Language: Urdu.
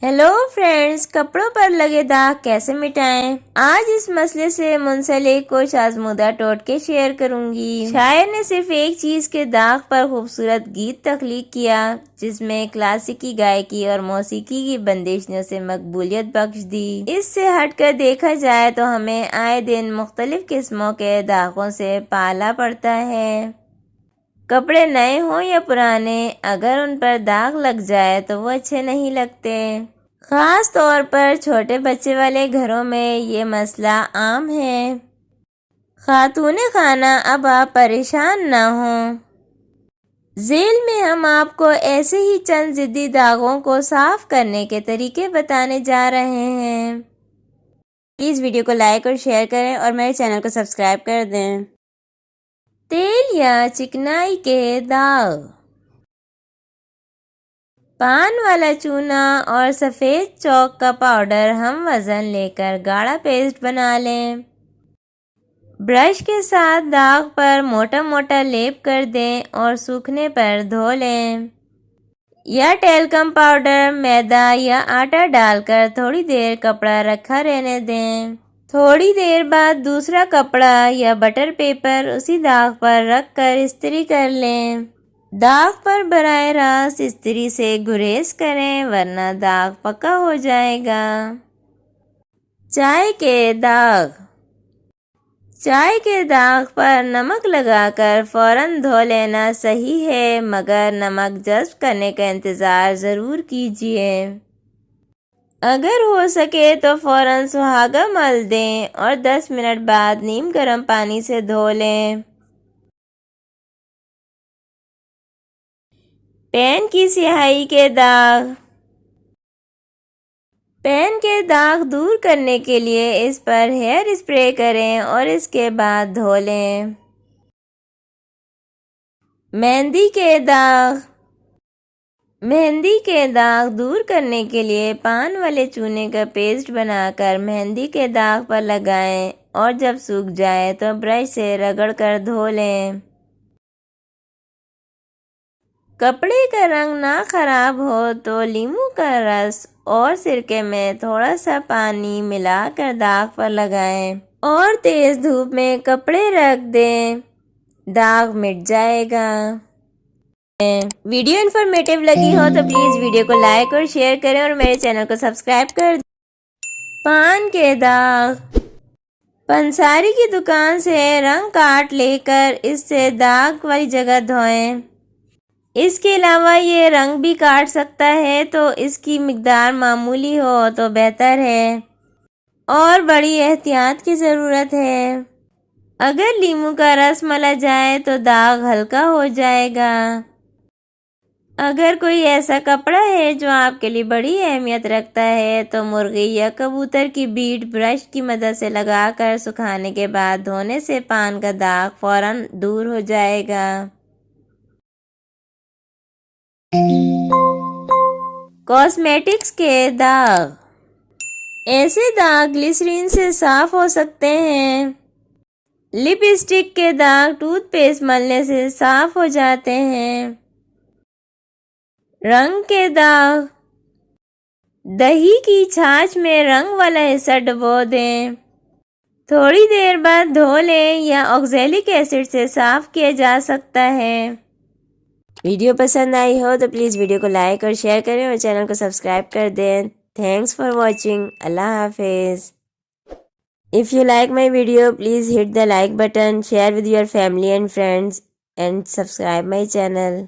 ہیلو فرینڈز، کپڑوں پر لگے داغ کیسے مٹائیں؟ آج اس مسئلے سے منسلک کچھ آزمودہ ٹوٹکے شیئر کروں گی۔ شاعر نے صرف ایک چیز کے داغ پر خوبصورت گیت تخلیق کیا، جس میں کلاسیکی گائیکی اور موسیقی کی بندشوں سے مقبولیت بخش دی۔ اس سے ہٹ کر دیکھا جائے تو ہمیں آئے دن مختلف قسموں کے داغوں سے پالا پڑتا ہے۔ کپڑے نئے ہوں یا پرانے، اگر ان پر داغ لگ جائے تو وہ اچھے نہیں لگتے۔ خاص طور پر چھوٹے بچے والے گھروں میں یہ مسئلہ عام ہے۔ خاتون خانہ، اب آپ پریشان نہ ہوں۔ ذیل میں ہم آپ کو ایسے ہی چند ضدی داغوں کو صاف کرنے کے طریقے بتانے جا رہے ہیں۔ پلیز ویڈیو کو لائک اور شیئر کریں اور میرے چینل کو سبسکرائب کر دیں۔ تیل یا چکنائی کے داغ۔ پان والا چونا اور سفید چاک کا پاؤڈر ہم وزن لے کر گاڑھا پیسٹ بنا لیں۔ برش کے ساتھ داغ پر موٹا موٹا لیپ کر دیں اور سوکھنے پر دھو لیں۔ یا ٹیلکم پاؤڈر، میدا یا آٹا ڈال کر تھوڑی دیر کپڑا رکھا رہنے دیں۔ تھوڑی دیر بعد دوسرا کپڑا یا بٹر پیپر اسی داغ پر رکھ کر استری کر لیں۔ داغ پر براہ راست استری سے گریز کریں ورنہ داغ پکا ہو جائے گا۔ چائے کے داغ۔ چائے کے داغ پر نمک لگا کر فوراً دھو لینا صحیح ہے، مگر نمک جذب کرنے کا انتظار ضرور کیجیے۔ اگر ہو سکے تو فوراً سہاگا مل دیں اور 10 منٹ بعد نیم گرم پانی سے دھو لیں۔ پین کی سیاہی کے داغ۔ پین کے داغ دور کرنے کے لیے اس پر ہیئر اسپرے کریں اور اس کے بعد دھو لیں۔ مہندی کے داغ۔ مہندی کے داغ دور کرنے کے لیے پان والے چونے کا پیسٹ بنا کر مہندی کے داغ پر لگائیں اور جب سوکھ جائے تو برش سے رگڑ کر دھو لیں۔ کپڑے کا رنگ نہ خراب ہو تو لیموں کا رس اور سرکے میں تھوڑا سا پانی ملا کر داغ پر لگائیں اور تیز دھوپ میں کپڑے رکھ دیں، داغ مٹ جائے گا۔ ویڈیو انفارمیٹیو لگی ہو تو پلیز ویڈیو کو لائک اور شیئر کریں اور میرے چینل کو سبسکرائب کر دیں۔ پان کے داغ۔ پنساری کی دکان سے رنگ کاٹ لے کر اس سے داغ والی جگہ دھوئیں۔ اس کے علاوہ یہ رنگ بھی کاٹ سکتا ہے تو اس کی مقدار معمولی ہو تو بہتر ہے اور بڑی احتیاط کی ضرورت ہے۔ اگر لیموں کا رس ملا جائے تو داغ ہلکا ہو جائے گا۔ اگر کوئی ایسا کپڑا ہے جو آپ کے لیے بڑی اہمیت رکھتا ہے تو مرغی یا کبوتر کی بیٹ برش کی مدد سے لگا کر سکھانے کے بعد دھونے سے پان کا داغ فوراً دور ہو جائے گا۔ کاسمیٹکس کے داغ۔ ایسے داغ گلیسرین سے صاف ہو سکتے ہیں۔ لپ اسٹک کے داغ ٹوتھ پیسٹ ملنے سے صاف ہو جاتے ہیں۔ رنگ کے داغ۔ دہی کی چھاچھ میں رنگ والا حصہ ڈبو دیں، تھوڑی دیر بعد دھو لیں یا آکزیلک ایسڈ سے صاف کیا جا سکتا ہے۔ ویڈیو پسند آئی ہو تو پلیز ویڈیو کو لائک اور شیئر کریں اور چینل کو سبسکرائب کر دیں۔ Thanks for watching. اللہ حافظ۔ If you like my video, please hit the like button, share with your family and friends, and subscribe my channel.